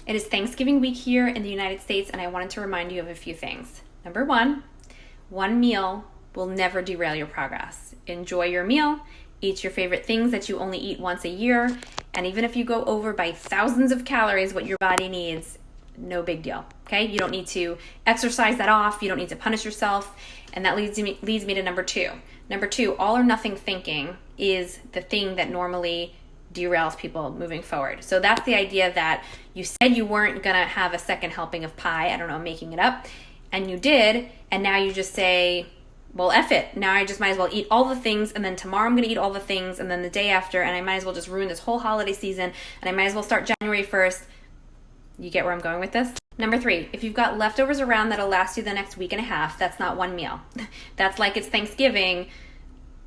It is Thanksgiving week here in the United States, and I wanted to remind you of a few things. Number one meal will never derail your progress. Enjoy your meal, eat your favorite things that you only eat once a year, and even if you go over by thousands of calories what your body needs, no big deal, okay? You don't need to exercise that off, you don't need to punish yourself, and that leads me to number two. Number two, all or nothing thinking is the thing that normally derails people moving forward. So that's the idea that you said you weren't gonna have a second helping of pie, I don't know, I'm making it up, and you did, and now you just say, well, F it. Now I just might as well eat all the things, and then tomorrow I'm going to eat all the things, and then the day after, and I might as well just ruin this whole holiday season, and I might as well start January 1st. You get where I'm going with this? Number three, if you've got leftovers around that'll last you the next week and a half, that's not one meal. That's like it's Thanksgiving,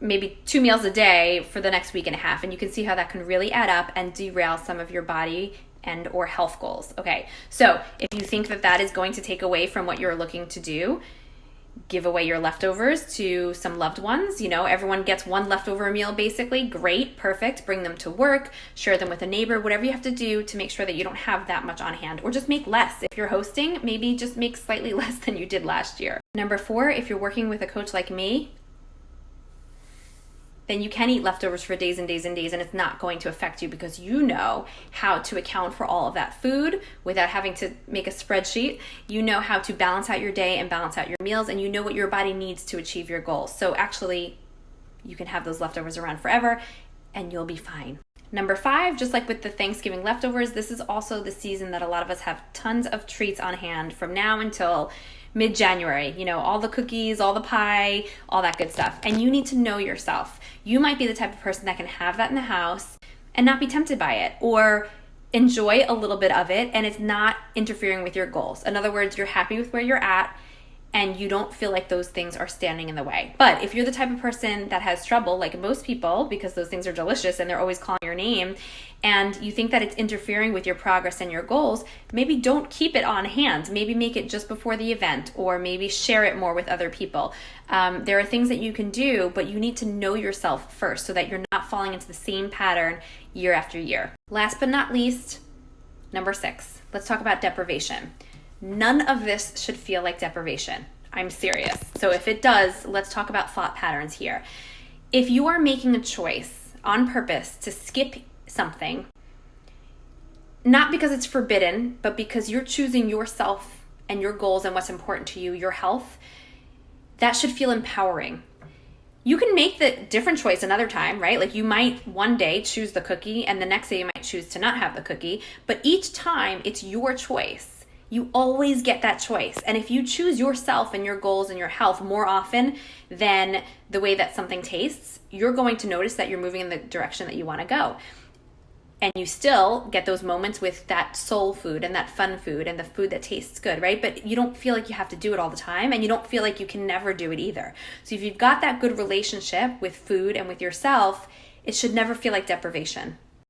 maybe 2 meals a day for the next week and a half, and you can see how that can really add up and derail some of your body and or health goals. Okay, so if you think that that is going to take away from what you're looking to do, give away your leftovers to some loved ones. You know, everyone gets one leftover meal basically. Great, perfect. Bring them to work, share them with a neighbor, whatever you have to do to make sure that you don't have that much on hand, or just make less. If you're hosting, maybe just make slightly less than you did last year. Number four, if you're working with a coach like me, then you can eat leftovers for days and days and days, and it's not going to affect you because you know how to account for all of that food without having to make a spreadsheet. You know how to balance out your day and balance out your meals, and you know what your body needs to achieve your goals. So actually, you can have those leftovers around forever, and you'll be fine. Number five, just like with the Thanksgiving leftovers, this is also the season that a lot of us have tons of treats on hand from now until mid-January, you know, all the cookies, all the pie, all that good stuff. And you need to know yourself. You might be the type of person that can have that in the house and not be tempted by it, or enjoy a little bit of it and it's not interfering with your goals. In other words, you're happy with where you're at and you don't feel like those things are standing in the way. But if you're the type of person that has trouble, like most people, because those things are delicious and they're always calling your name, and you think that it's interfering with your progress and your goals, maybe don't keep it on hand. Maybe make it just before the event, or maybe share it more with other people. There are things that you can do, but you need to know yourself first so that you're not falling into the same pattern year after year. Last but not least, number six, let's talk about deprivation. None of this should feel like deprivation. I'm serious. So if it does, let's talk about thought patterns here. If you are making a choice on purpose to skip something, not because it's forbidden, but because you're choosing yourself and your goals and what's important to you, your health, that should feel empowering. You can make the different choice another time, right? Like you might one day choose the cookie and the next day you might choose to not have the cookie, but each time it's your choice. You always get that choice. And if you choose yourself and your goals and your health more often than the way that something tastes, you're going to notice that you're moving in the direction that you want to go. And you still get those moments with that soul food and that fun food and the food that tastes good, right? But you don't feel like you have to do it all the time, and you don't feel like you can never do it either. So if you've got that good relationship with food and with yourself, it should never feel like deprivation.